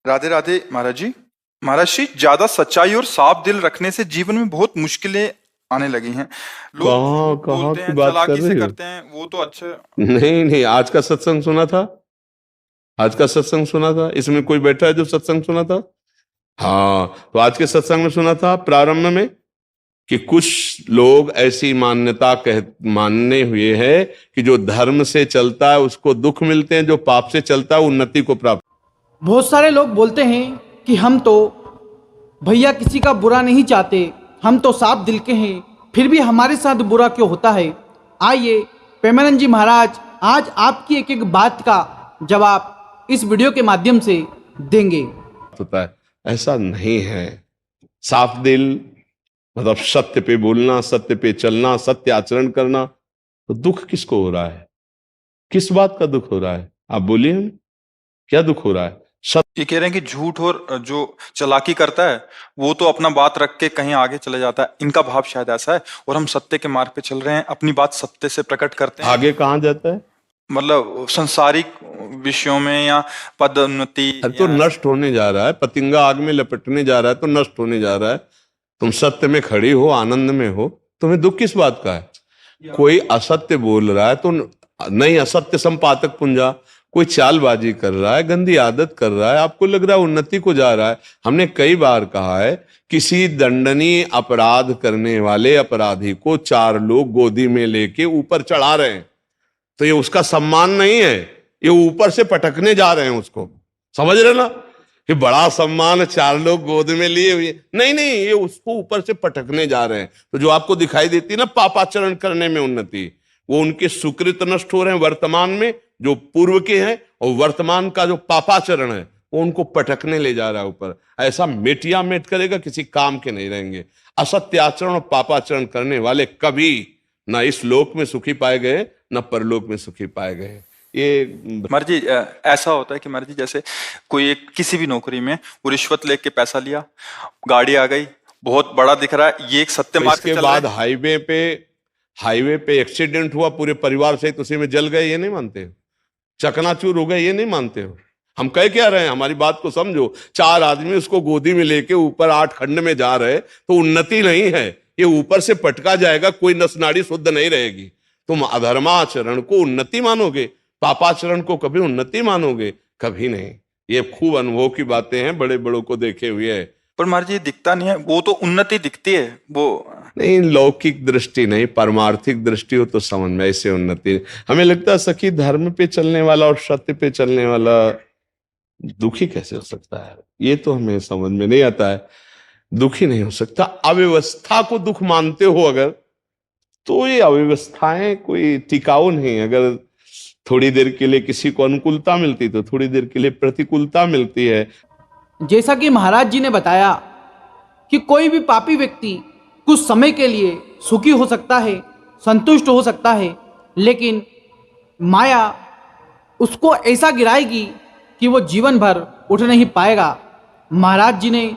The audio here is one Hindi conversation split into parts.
राधे राधे महाराज जी। महाराज जी, ज्यादा सच्चाई और साफ दिल रखने से जीवन में बहुत मुश्किलें आने लगी हैं। लोग कहाँ झूठ कहाँ बोलते की हैं, बात कर चालाकी से रहे हो? करते हैं, वो तो अच्छा। नहीं नहीं, आज का सत्संग सुना था? आज का सत्संग सुना था? इसमें कोई बैठा है जो सत्संग सुना था? हाँ, तो आज के सत्संग में सुना था प्रारंभ में कि कुछ लोग ऐसी मान्यता कह मानने हुए हैं कि जो धर्म से चलता है उसको दुख मिलते हैं, जो पाप से चलता है उन्नति को प्राप्त। बहुत सारे लोग बोलते हैं कि हम तो भैया किसी का बुरा नहीं चाहते, हम तो साफ दिल के हैं, फिर भी हमारे साथ बुरा क्यों होता है। आइए प्रेमानंद जी महाराज आज आपकी एक एक बात का जवाब इस वीडियो के माध्यम से देंगे। होता है, ऐसा नहीं है। साफ दिल मतलब सत्य पे बोलना, सत्य पे चलना, सत्य आचरण करना। तो दुख किसको हो रहा है? किस बात का दुख हो रहा है? आप बोलिए हमें, क्या दुख हो रहा है? ये कह रहे हैं कि झूठ और जो चालाकी करता है वो तो अपना बात रख के कहीं आगे चले जाता है। इनका भाव शायद ऐसा है, और हम सत्य के मार्ग पे चल रहे हैं, अपनी बात सत्य से प्रकट करते हैं। आगे कहाँ जाता है? मतलब संसारिक विषयों में या पदोन्नति तो नष्ट होने जा रहा है। पतंगा आग में लपटने जा रहा है तो नष्ट होने जा रहा है। तुम सत्य में खड़ी हो, आनंद में हो, तुम्हें दुख किस बात का है? कोई असत्य बोल रहा है तो नहीं, असत्य संपादक पुंजा, कोई चालबाजी कर रहा है, गंदी आदत कर रहा है, आपको लग रहा है उन्नति को जा रहा है। हमने कई बार कहा है, किसी दंडनीय अपराध करने वाले अपराधी को चार लोग गोदी में लेके ऊपर चढ़ा रहे हैं, तो ये उसका सम्मान नहीं है, ये ऊपर से पटकने जा रहे हैं उसको। समझ रहे ना कि बड़ा सम्मान, चार लोग गोद में लिए हुए, नहीं नहीं, ये उसको ऊपर से पटकने जा रहे हैं। तो जो आपको दिखाई देती है ना पापाचरण करने में उन्नति, वो उनके सुकृत नष्ट हो रहे हैं वर्तमान में, जो पूर्व के हैं, और वर्तमान का जो पापाचरण है वो उनको पटकने ले जा रहा है ऊपर। ऐसा मेटिया मेट करेगा, किसी काम के नहीं रहेंगे। असत्य आचरण और पापाचरण करने वाले कभी ना इस लोक में सुखी पाए गए, न परलोक में सुखी पाए गए। ये मर्जी ऐसा होता है कि मर्जी जैसे कोई एक किसी भी नौकरी में वो रिश्वत लेके पैसा लिया, गाड़ी आ गई, बहुत बड़ा दिख रहा है, ये एक सत्य मार्ग से इसके चल रहा बाद है। हाईवे पे एक्सीडेंट हुआ, पूरे परिवार सहित उसी में जल गए, ये नहीं मानते हो? चकनाचूर हो गए, ये नहीं मानते हो? हम कह क्या रहे हैं, हमारी बात को समझो। चार आदमी उसको गोदी में लेके ऊपर 8 खंड में जा रहे, तो उन्नति नहीं है, ये ऊपर से पटका जाएगा, कोई नस नाड़ी शुद्ध नहीं रहेगी। तुम अधर्माचरण को उन्नति मानोगे, पापाचरण को कभी उन्नति मानोगे? कभी नहीं। ये खूब अनुभव की बातें हैं, बड़े बड़ों को देखे हुए है। पर महाराज ये दिखता नहीं है, वो तो उन्नति दिखती है, वो नहीं, लौकिक दृष्टि नहीं, परमार्थिक दृष्टि हो तो समझ में ऐसे उन्नति। हमें लगता है सखी, धर्म पे चलने वाला और सत्य पे चलने वाला दुखी कैसे हो सकता है? ये तो हमें समझ में नहीं आता है। दुखी नहीं हो सकता। अव्यवस्था को दुख मानते हो अगर, तो ये अव्यवस्थाएं कोई टिकाऊ नहीं। अगर थोड़ी देर के लिए किसी को अनुकूलता मिलती तो थोड़ी देर के लिए प्रतिकूलता मिलती है। जैसा कि महाराज जी ने बताया कि कोई भी पापी व्यक्ति कुछ समय के लिए सुखी हो सकता है, संतुष्ट हो सकता है, लेकिन माया उसको ऐसा गिराएगी कि वो जीवन भर उठ नहीं पाएगा। महाराज जी ने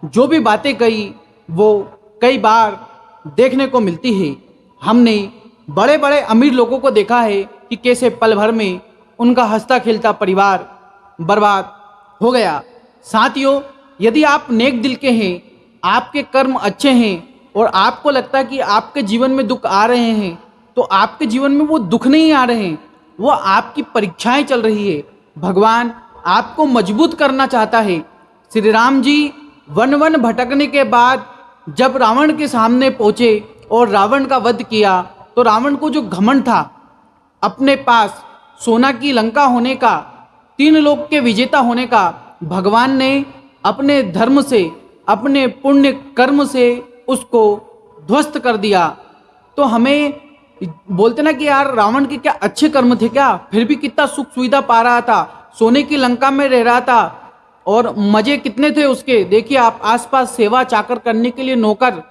जो भी बातें कही वो कई बार देखने को मिलती है। हमने बड़े बड़े अमीर लोगों को देखा है कि कैसे पल भर में उनका हंसता खेलता परिवार बर्बाद हो गया। साथियों, यदि आप नेक दिल के हैं, आपके कर्म अच्छे हैं और आपको लगता है कि आपके जीवन में दुख आ रहे हैं, तो आपके जीवन में वो दुख नहीं आ रहे हैं, वो आपकी परीक्षाएं चल रही है। भगवान आपको मजबूत करना चाहता है। श्री राम जी वन वन भटकने के बाद जब रावण के सामने पहुंचे और रावण का वध किया, तो रावण को जो घमंड था अपने पास सोना की लंका होने का, 3 लोक के विजेता होने का, भगवान ने अपने धर्म से, अपने पुण्य कर्म से उसको ध्वस्त कर दिया। तो हमें बोलते ना कि यार रावण के क्या अच्छे कर्म थे क्या, फिर भी कितना सुख सुविधा पा रहा था, सोने की लंका में रह रहा था और मजे कितने थे उसके। देखिए आप आसपास सेवा चाकर करने के लिए नौकर,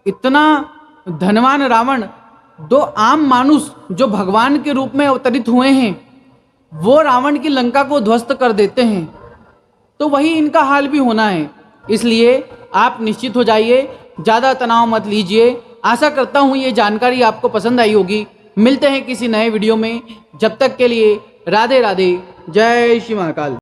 इतना धनवान रावण। 2 आम मानुष जो भगवान के रूप में अवतरित हुए हैं, वो रावण की लंका को ध्वस्त कर देते हैं। तो वही इनका हाल भी होना है। इसलिए आप निश्चित हो जाइए, ज़्यादा तनाव मत लीजिए। आशा करता हूँ ये जानकारी आपको पसंद आई होगी। मिलते हैं किसी नए वीडियो में, जब तक के लिए राधे राधे, जय श्री महाकाल।